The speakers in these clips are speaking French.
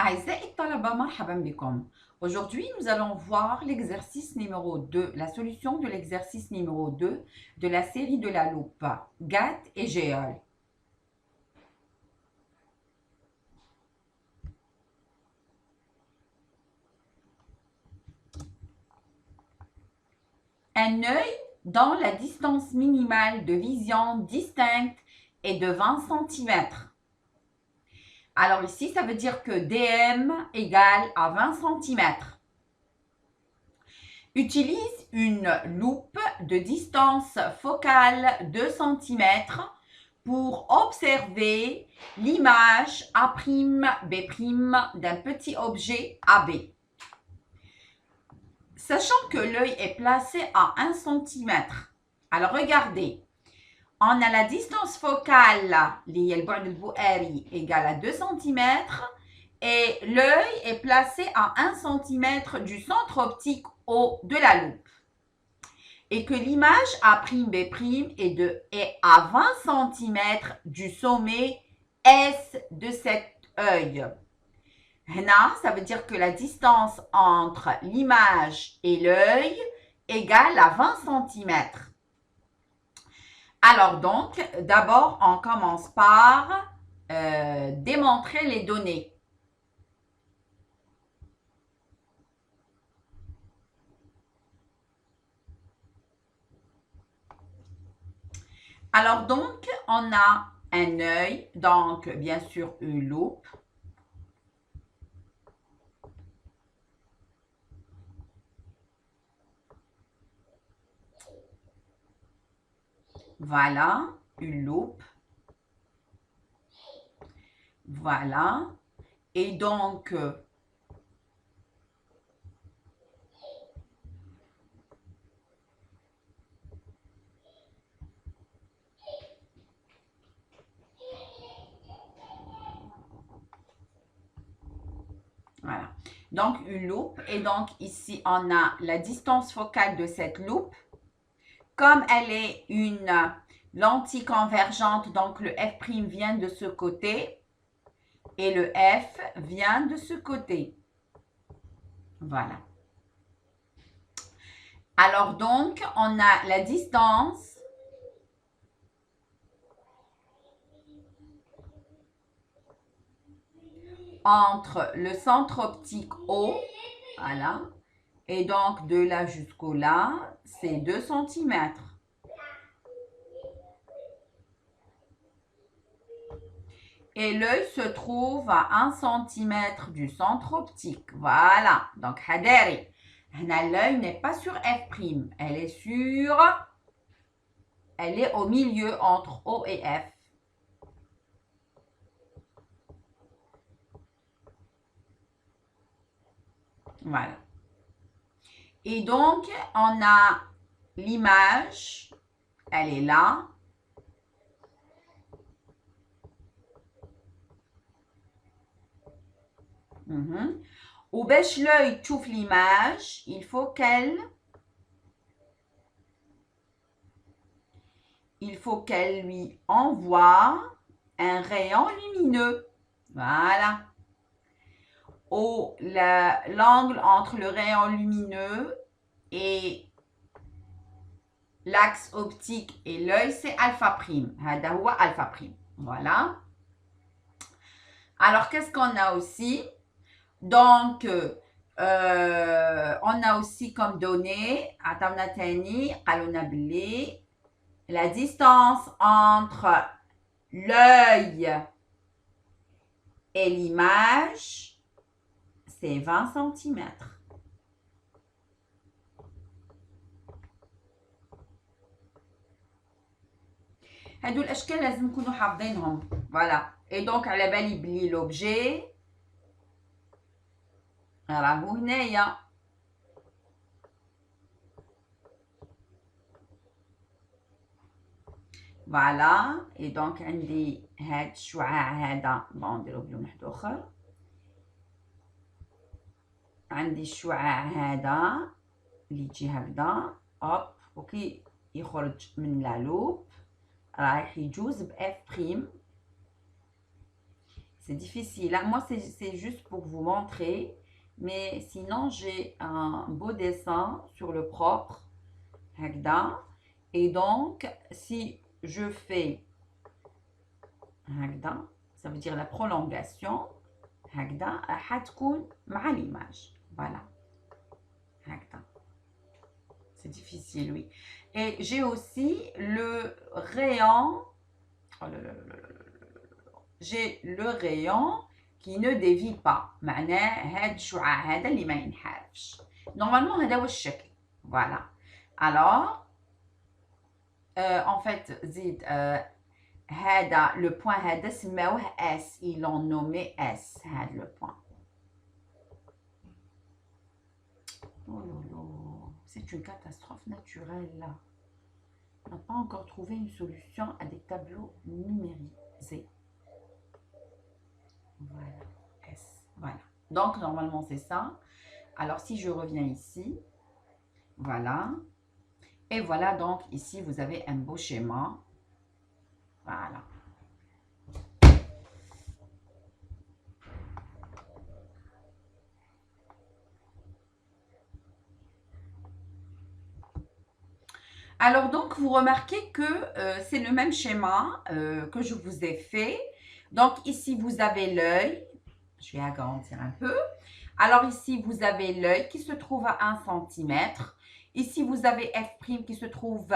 أعزائي الطلبة مرحبا بكم. Aujourd'hui, nous allons voir l'exercice numéro 2, la solution de l'exercice numéro 2 de la série de la loupe, GAT et GEOL. Un œil dont la distance minimale de vision distincte est de 20 cm. Alors ici, ça veut dire que DM égale à 20 cm. Utilise une loupe de distance focale 2 cm pour observer l'image A'B' d'un petit objet AB. Sachant que l'œil est placé à 1 cm. Alors regardez, on a la distance focale, égale à 2 cm, et l'œil est placé à 1 cm du centre optique O de la loupe. Et que l'image A'B' est à 20 cm du sommet S de cet œil. Hna, ça veut dire que la distance entre l'image et l'œil égale à 20 cm. Alors donc, d'abord, on commence par démontrer les données. Alors donc, on a un œil, donc bien sûr une loupe. Voilà, une loupe. Voilà. Et donc, voilà. Donc, une loupe. Et donc, ici, on a la distance focale de cette loupe. Comme elle est une lentille convergente, donc le F' vient de ce côté et le F vient de ce côté. Voilà. Alors donc, on a la distance entre le centre optique O, voilà, et donc de là jusqu'au là, c'est 2 cm. Et l'œil se trouve à 1 cm du centre optique. Voilà. Donc, hadari. L'œil n'est pas sur F'. Elle est au milieu entre O et F. Voilà. Et donc, on a l'image. Elle est là. وباش l'œil تشوف l'image, il faut qu'elle lui envoie un rayon lumineux. Voilà. L'angle entre le rayon lumineux et l'axe optique et l'œil, c'est alpha prime. Alpha prime. Voilà. Alors, qu'est-ce qu'on a aussi? Donc, on a aussi comme données, la distance entre l'œil et l'image, c'est 20 cm. هادو الاشكال لازم نكونوا حافظينهم. Voilà. Et donc على بالي بلي l'objet راهو هنايا. فوالا. اي دونك عندي هاد الشعاع هذا بون نديرو بلون واحد اخر. عندي الشعاع هذا اللي يجي هكذا اوب وكي يخرج من لا لوب رايح يجوز ب F'. C'est difficile, hein. Moi, c'est juste pour vous montrer. Mais sinon, j'ai un beau dessin sur le propre. هكذا. Et donc, si je fais هكذا, ça veut dire la prolongation. هكذا حتكون مع l'image. Voilà. هكذا. C'est difficile, oui. Et j'ai aussi le rayon. Oh là là là là là là. J'ai le rayon qui ne dévie pas. معناه هاد الشعاع هذا اللي ما ينحرفش. Normalement هذا هو الشكل. Voilà. Alors, en fait, زيد هذا le point هذا سماوه S. Ils l'ont nommé S. هذا le point. Oh là là. C'est une catastrophe naturelle là. On n'a pas encore trouvé une solution à des tableaux numérisés. Voilà, S. Voilà. Donc, normalement, c'est ça. Alors, si je reviens ici, voilà. Et voilà, donc, ici, vous avez un beau schéma. Voilà. Alors, donc, vous remarquez que c'est le même schéma que je vous ai fait. Donc, ici, vous avez l'œil. Je vais agrandir un peu. Alors, ici, vous avez l'œil qui se trouve à 1 cm. Ici, vous avez F' qui se trouve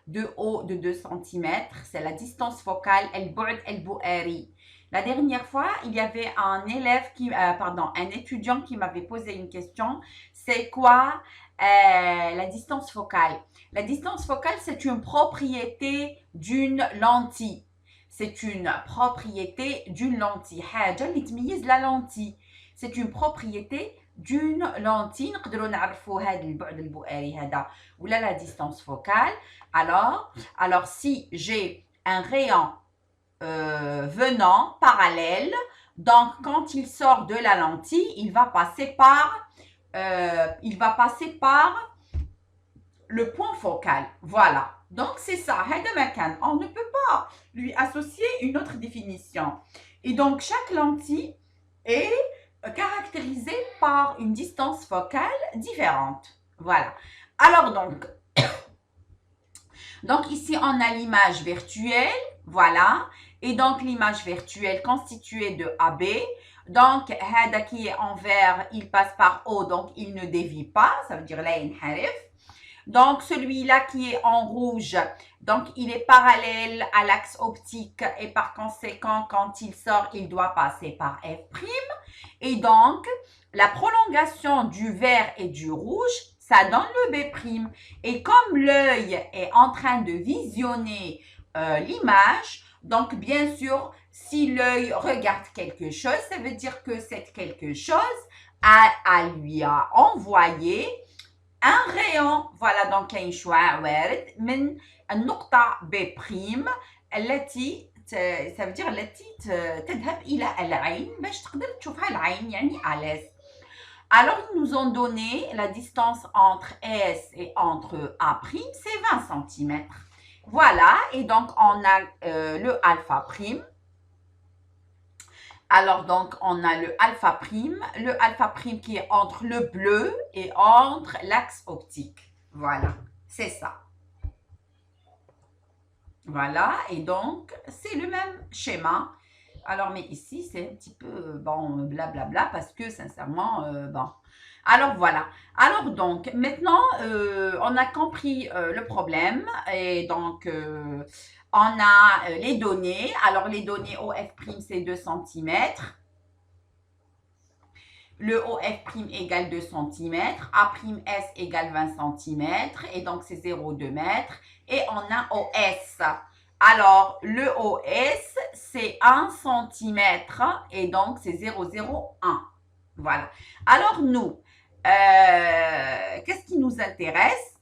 de haut de 2 cm. C'est la distance focale, el-bu'd el-bu'ari. La dernière fois, il y avait un élève un étudiant qui m'avait posé une question. C'est quoi la distance focale? La distance focale, c'est une propriété d'une lentille. C'est une propriété d'une lentille. حاجة اللي تميز la lentille. C'est une propriété d'une lentille. نقدروا نعرفوا هذا البعد البؤري هذا ولا la distance focale. Alors si j'ai un rayon venant parallèle, donc quand il sort de la lentille, il va passer par le point focal. Voilà. Donc, c'est ça. On ne peut pas lui associer une autre définition. Et donc, chaque lentille est caractérisée par une distance focale différente. Voilà. Alors, donc ici, on a l'image virtuelle. Voilà. Et donc, l'image virtuelle constituée de AB. Donc, Hada qui est en vert, il passe par O, donc il ne dévie pas. Ça veut dire la inharif. Donc, celui-là qui est en rouge, donc il est parallèle à l'axe optique et par conséquent, quand il sort, il doit passer par F'. Et donc, la prolongation du vert et du rouge, ça donne le B'. Et comme l'œil est en train de visionner l'image, donc bien sûr, si l'œil regarde quelque chose, ça veut dire que cette quelque chose lui a envoyé un rayon. Voilà, donc كاين شعاع وارد من النقطة B' التي ça veut dire التي تذهب إلى العين باش تقدر تشوفها العين يعني à l'aise. Alors, ils nous ont donné la distance entre S et entre A', c'est 20 cm. Voilà, et donc on a le alpha prime. Alors, donc, on a le alpha prime qui est entre le bleu et entre l'axe optique. Voilà, c'est ça. Voilà, et donc, c'est le même schéma. Alors, mais ici, c'est un petit peu, bon, blablabla, parce que, sincèrement, bon. Alors, voilà. Alors, donc, maintenant, on a compris le problème. Et donc, on a les données. Alors, les données OF', c'est 2 cm. Le OF' égale 2 cm. A'S égale 20 cm. Et donc, c'est 0,2 m. Et on a OS. Alors, le OS, c'est 1 cm. Et donc, c'est 0,01. Voilà. Alors, nous, qu'est-ce qui nous intéresse?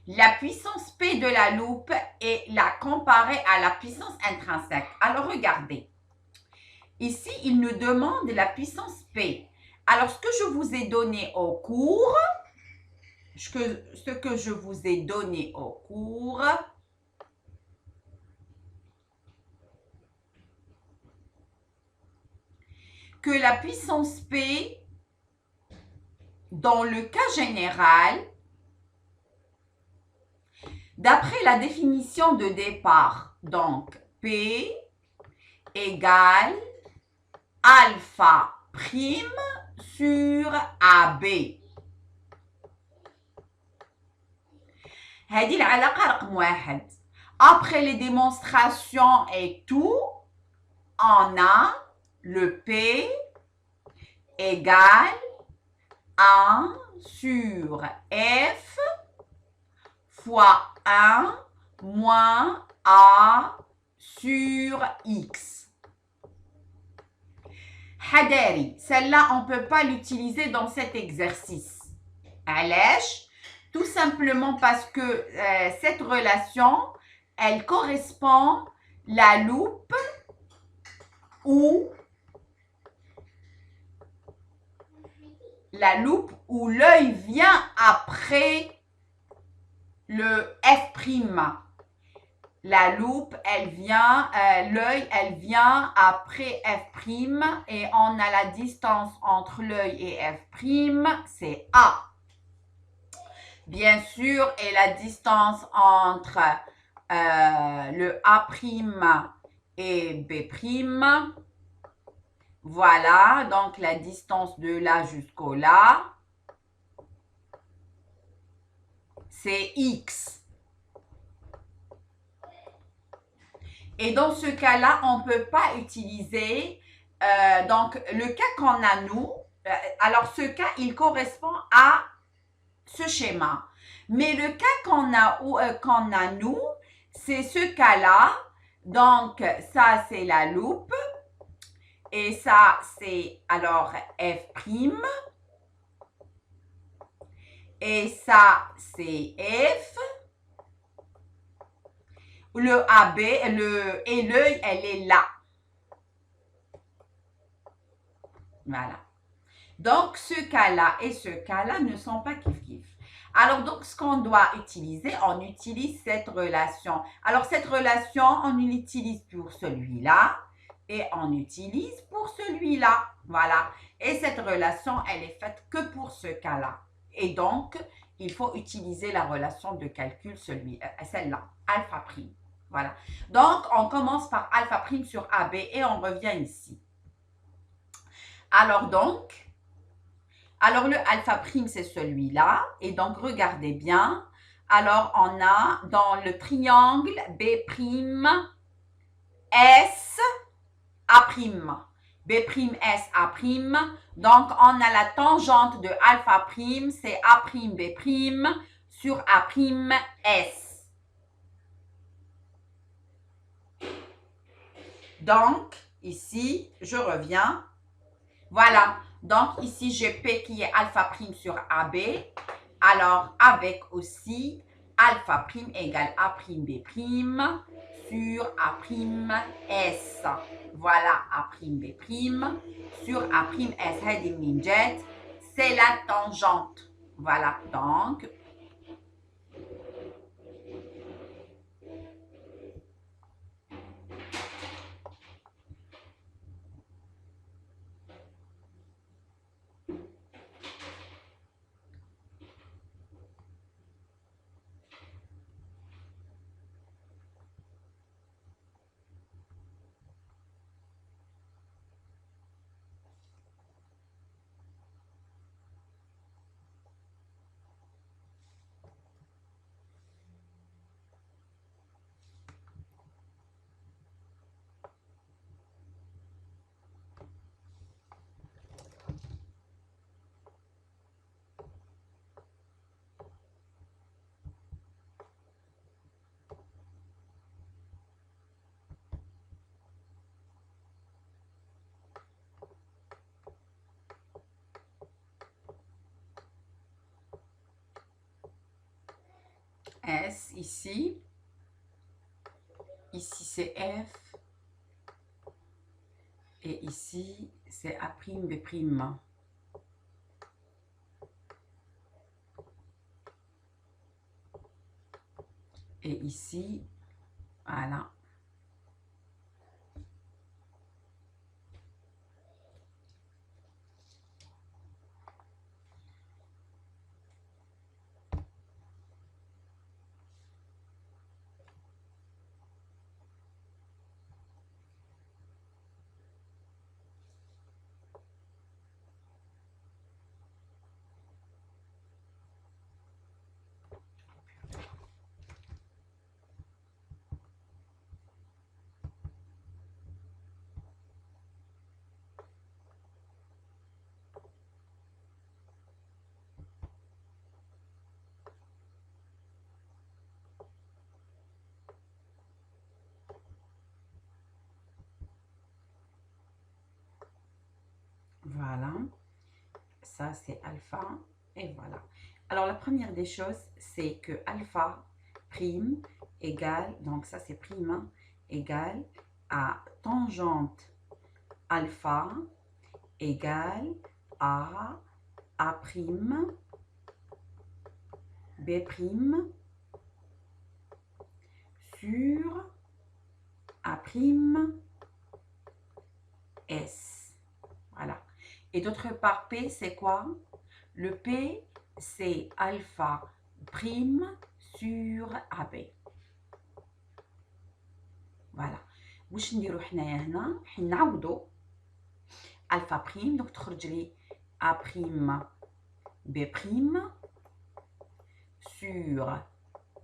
La puissance P de la loupe et la comparer à la puissance intrinsèque. Alors, regardez. Ici, il nous demande la puissance P. Alors, ce que je vous ai donné au cours, que la puissance P, dans le cas général, d'après la définition de départ, donc P égale alpha prime sur AB. هذه العلاقة رقم واحد. Après les démonstrations et tout, on a le P égale 1 sur F fois 1 moins A sur X. Hadari, celle-là, on ne peut pas l'utiliser dans cet exercice. Allège, tout simplement parce que cette relation, elle correspond la loupe où l'œil vient après le F'. La loupe, elle vient, l'œil, elle vient après F' et on a la distance entre l'œil et F', c'est A. Bien sûr, et la distance entre le A' et B', voilà, donc la distance de là jusqu'au là, c'est X. Et dans ce cas-là, on ne peut pas utiliser, donc le cas qu'on a nous, alors ce cas, il correspond à ce schéma. Mais le cas qu'on a nous, c'est ce cas-là. Donc ça, c'est la loupe. Et ça, c'est alors F'. Et ça, c'est F. Le AB, et l'œil, elle est là. Voilà. Donc, ce cas-là et ce cas-là ne sont pas kiff-kiff. Alors, donc, ce qu'on doit utiliser, on utilise cette relation. Alors, cette relation, on l'utilise pour celui-là et on utilise pour celui-là. Voilà. Et cette relation, elle est faite que pour ce cas-là. Et donc, il faut utiliser la relation de calcul, celle-là, alpha prime. Voilà. Donc, on commence par alpha prime sur AB et on revient ici. Alors donc, le alpha prime, c'est celui-là. Et donc, regardez bien. Alors, on a dans le triangle B', S, A'. B', S, A'. Donc, on a la tangente de alpha prime, c'est A', B' sur A', S. Donc, ici, je reviens. Voilà. Donc, ici, j'ai P qui est alpha prime sur AB. Alors, avec aussi alpha prime égale A', B' sur A', S. Voilà, A', B' sur A', S. C'est la tangente. Voilà. Donc, S ici. Ici, c'est F. Et ici, c'est A', B'. Et ici, voilà. ça c'est alpha, et voilà. Alors la première des choses, c'est que alpha prime égale, donc ça c'est prime, hein, égale à tangente alpha égale à prime, B prime sur A prime S. Voilà. Et d'autre part, P, c'est quoi? Le P, c'est alpha prime sur AB. Voilà. واش نديرو حنايا هنا؟ نعوضو alpha prime، donc تخرج لي A prime B prime sur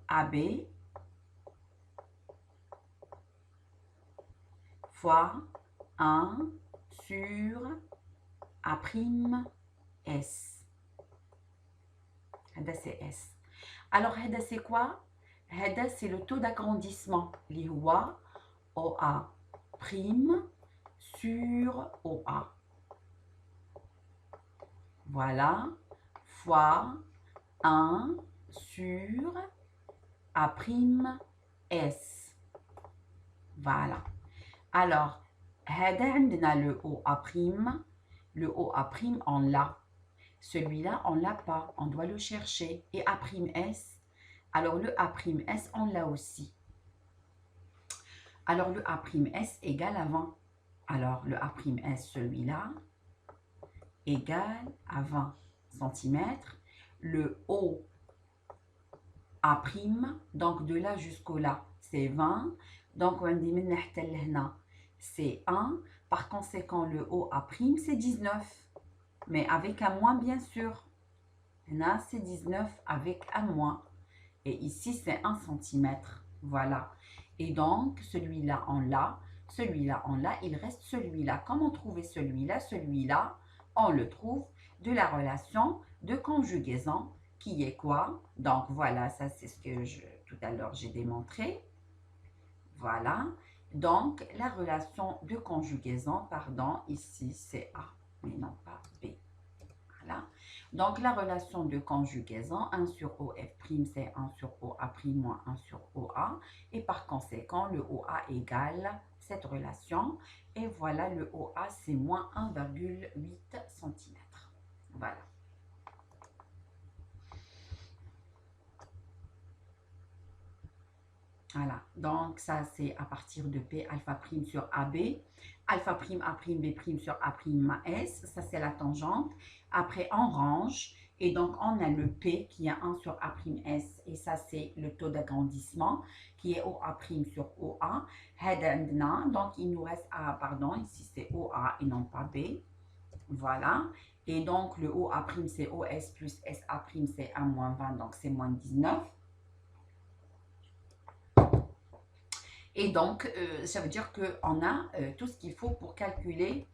AB fois 1 sur A prime S. هذا c'est S. Alors هذا c'est quoi? هذا c'est le taux d'agrandissement اللي هو OA prime sur OA. Voilà, fois 1 sur A prime S. Voilà. Alors, هذا عندنا le OA prime. Le OA prime, on l'a. Celui-là, on ne l'a pas. On doit le chercher. Et A prime S, alors le A prime S, on l'a aussi. Alors, le A prime S égale à 20. Alors, le A prime S, celui-là, égale à 20 cm. Le O A prime, donc de là jusqu'au là, c'est 20. Donc, on dit c'est 1. Par conséquent, le O A prime, c'est 19. Mais avec un moins, bien sûr. Là, c'est 19 avec un moins. Et ici, c'est 1 cm. Voilà. Et donc, celui-là, on l'a. Celui-là, on l'a. Il reste celui-là. Comment trouver celui-là? Celui-là, on le trouve de la relation de conjugaison qui est quoi? Donc, voilà, ça, c'est ce que tout à l'heure, j'ai démontré. Voilà. Donc, la relation de conjugaison, pardon, ici, c'est A, mais non pas B. Voilà. Donc, la relation de conjugaison, 1 sur OF', c'est 1 sur OA' moins 1 sur OA. Et par conséquent, le OA égale cette relation. Et voilà, le OA, c'est moins 1,8 cm. Voilà. Voilà, donc ça c'est à partir de P alpha prime sur AB, alpha prime A prime B prime sur A prime S, ça c'est la tangente. Après on range et donc on a le P qui est 1 sur A prime S et ça c'est le taux d'agrandissement qui est OA prime sur OA. Donc il nous reste A, pardon, ici c'est OA et non pas B. Voilà, et donc le OA prime c'est OS plus SA prime c'est 1 moins 20, donc c'est moins 19. Et donc, ça veut dire qu'on a tout ce qu'il faut pour calculer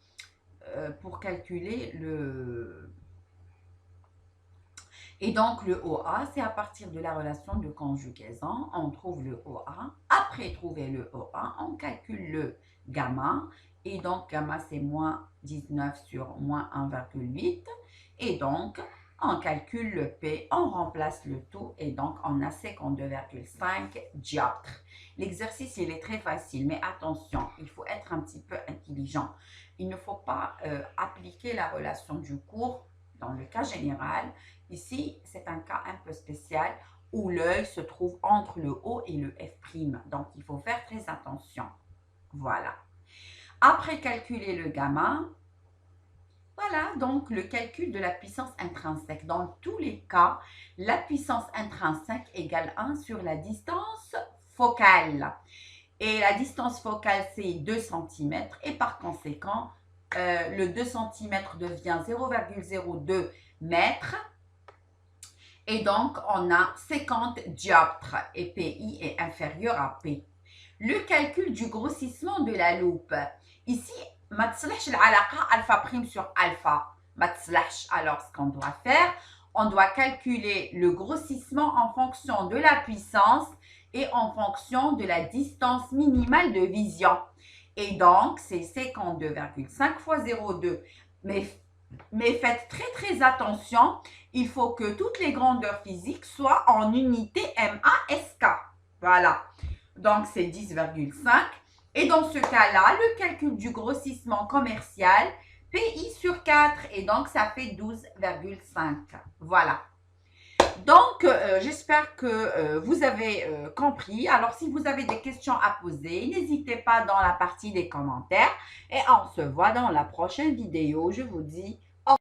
le... Et donc, le OA, c'est à partir de la relation de conjugaison, on trouve le OA. Après trouver le OA, on calcule le gamma. Et donc, gamma, c'est moins 19 sur moins 1,8. Et donc, on calcule le P, on remplace le tout et donc on a 52,5 dioptres. L'exercice, il est très facile, mais attention, il faut être un petit peu intelligent. Il ne faut pas appliquer la relation du cours dans le cas général. Ici, c'est un cas un peu spécial où l'œil se trouve entre le O et le F'. Donc, il faut faire très attention. Voilà. Après calculer le gamma, voilà donc le calcul de la puissance intrinsèque. Dans tous les cas, la puissance intrinsèque égale 1 sur la distance focale. Et la distance focale, c'est 2 cm. Et par conséquent, le 2 cm devient 0,02 mètres. Et donc, on a 50 dioptres. Et PI est inférieur à P. Le calcul du grossissement de la loupe. Ici, ما تصلحش العلاقة alpha prime sur alpha. ما تصلحش. Alors, ce qu'on doit faire, on doit calculer le grossissement en fonction de la puissance et en fonction de la distance minimale de vision. Et donc, c'est 52,5 fois 0,2. Mais Mais faites très attention, il faut que toutes les grandeurs physiques soient en unité MASK. Voilà, donc c'est 10,5. Et dans ce cas-là, le calcul du grossissement commercial, PI sur 4, et donc ça fait 12,5. Voilà. Donc, j'espère que vous avez compris. Alors, si vous avez des questions à poser, n'hésitez pas dans la partie des commentaires. Et on se voit dans la prochaine vidéo. Je vous dis